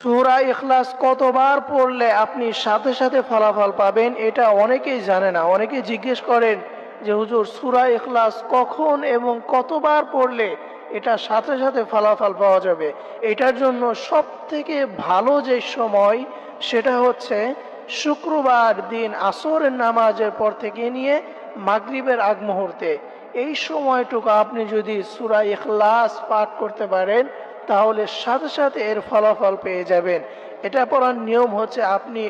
সূরা ইখলাস কতবার পড়লে আপনি সাথে সাথে ফলাফল পাবেন এটা অনেকেই জানে না। অনেকেই জিজ্ঞেস করেন যে হুজুর সূরা ইখলাস কখন এবং কতবার পড়লে এটা সাথে সাথে ফলাফল পাওয়া যাবে। এটার জন্য সবথেকে ভালো যে সময় সেটা হচ্ছে শুক্রবার দিন আসরের নামাজের পর থেকে নিয়ে মাগরিবের আগ মুহূর্তে। এই সময়টুকু আপনি যদি সূরা ইখলাস পাঠ করতে পারেন তাহলে সাথে সাথে এর ফলাফল পেয়ে যাবেন। এটা পড়ার নিয়ম হচ্ছে আপনি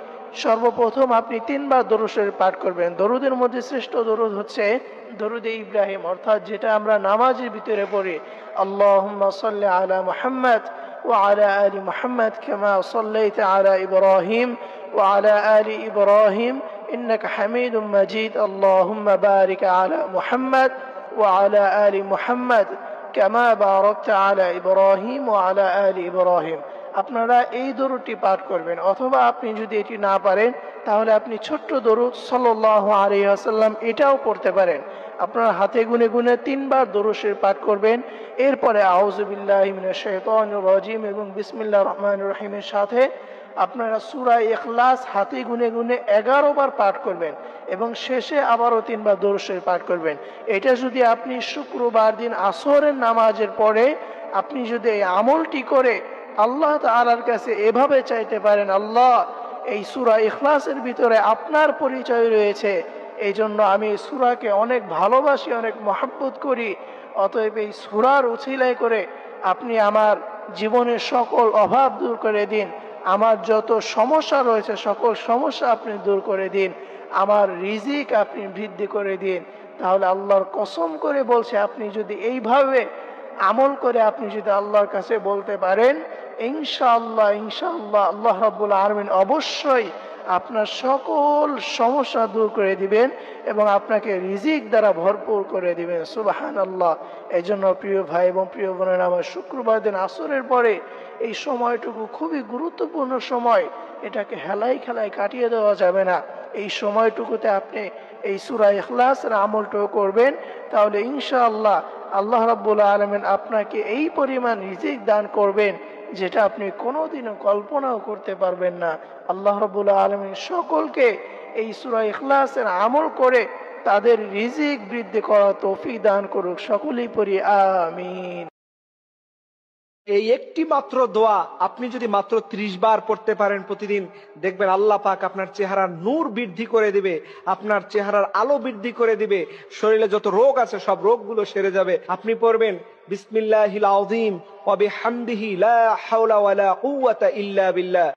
সর্বপ্রথম আপনি 3 বার দরুদ শরীফ পাঠ করবেন। দরুদের মধ্যে শ্রেষ্ঠ দরুদ হচ্ছে দরুদে ইব্রাহিম, অর্থাৎ যেটা আমরা নামাজের ভিতরে পড়ি, আল্লাহুম্মা সাল্লি আলা মুহাম্মাদ ওয়া আলা আলি মুহাম্মাদ কামা সাল্লাইতা আলা ইব্রাহিম ওয়া আলা আলি ইব্রাহিম ইন্নাকা হামিদুম মাজিদ আল্লাহুম্মা বারিক আলা মুহাম্মাদ ওয়া আলা আলি মুহাম্মাদ কামা বারাকতা আলা ইব্রাহিম ওয়া আলা আলি ইব্রাহিম। আপনারা এই দরুদটি পাঠ করবেন, অথবা আপনি যদি এটি না পারেন তাহলে আপনি ছোট্ট দরুদ সাল্লাল্লাহু আলাইহি ওয়াসাল্লাম এটাও পড়তে পারেন। আপনারা হাতে গুনে গুনে 3 বার দরুদ শরীফ পাঠ করবেন। এরপরে আউযু বিল্লাহি মিনাশ শাইতানির রাজিম এবং বিসমিল্লাহির রহমানির রহিমের সাথে আপনারা সূরা ইখলাস হাতে গুনে গুনে 11 বার পাঠ করবেন এবং শেষে আবারও 3 বার দরুদ শরীফ পাঠ করবেন। এটা যদি আপনি শুক্রবার দিন আসরের নামাজের পরে আপনি যদি এই আমলটি করে আল্লাহ তাআলার কাছে এভাবে চাইতে পারেন, আল্লাহ এই সূরা ইখলাসের ভিতরে আপনার পরিচয় রয়েছে, এই জন্য আমি এই সূরাকে অনেক ভালোবাসি, অনেক মহব্বত করি, অতএব এই সূরার উছিলায় করে আপনি আমার জীবনের সকল অভাব দূর করে দিন, আমার যত সমস্যা রয়েছে সকল সমস্যা আপনি দূর করে দিন, আমার রিজিক আপনি বৃদ্ধি করে দিন। তাহলে আল্লাহর কসম করে বলছে, আপনি যদি এইভাবে আমল করে আপনি যদি আল্লাহর কাছে বলতে পারেন, ইনশাআল্লাহ ইনশাআল্লাহ আল্লাহ রাব্বুল আলামিন অবশ্যই আপনার সকল সমস্যা দূর করে দিবেন এবং আপনাকে রিজিক দ্বারা ভরপুর করে দিবেন। সুবহানাল্লাহ। এই জন্য প্রিয় ভাই এবং প্রিয় বোনেরা, আমার শুক্রবার দিন আসরের পরে এই সময়টুকু খুবই গুরুত্বপূর্ণ সময়, এটাকে হেলাই খেলায় কাটিয়ে দেওয়া যাবে না। এই সময়টুকুতে আপনি এই সূরা ইখলাসের আমলটাও করবেন, তাহলে ইনশাআল্লাহ আল্লাহ রাব্বুল আলামিন আপনাকে এই পরিমাণ রিজিক দান করবেন যেটা আপনি কোনোদিনও কল্পনাও করতে পারবেন না। আল্লাহ রাব্বুল আলামিন সকলকে এই সূরা ইখলাসের আমল করে তাদের রিজিক বৃদ্ধি করার তৌফিক দান করুক। সকলেই পড়ি আমিন। এই একটি মাত্র দোয়া আপনি যদি মাত্র 30 বার পড়তে পারেন প্রতিদিন, দেখবেন আল্লাহ পাক আপনার চেহারার নূর বৃদ্ধি করে দিবে, আপনার চেহারার আলো বৃদ্ধি করে দিবে, শরীরে যত রোগ আছে সব রোগগুলো সেরে যাবে। আপনি পড়বেন বিসমিল্লাহিল আযীম ওয়া বিহামদিহি লা হাওলা ওয়ালা কুওয়াতা ইল্লা বিল্লাহ।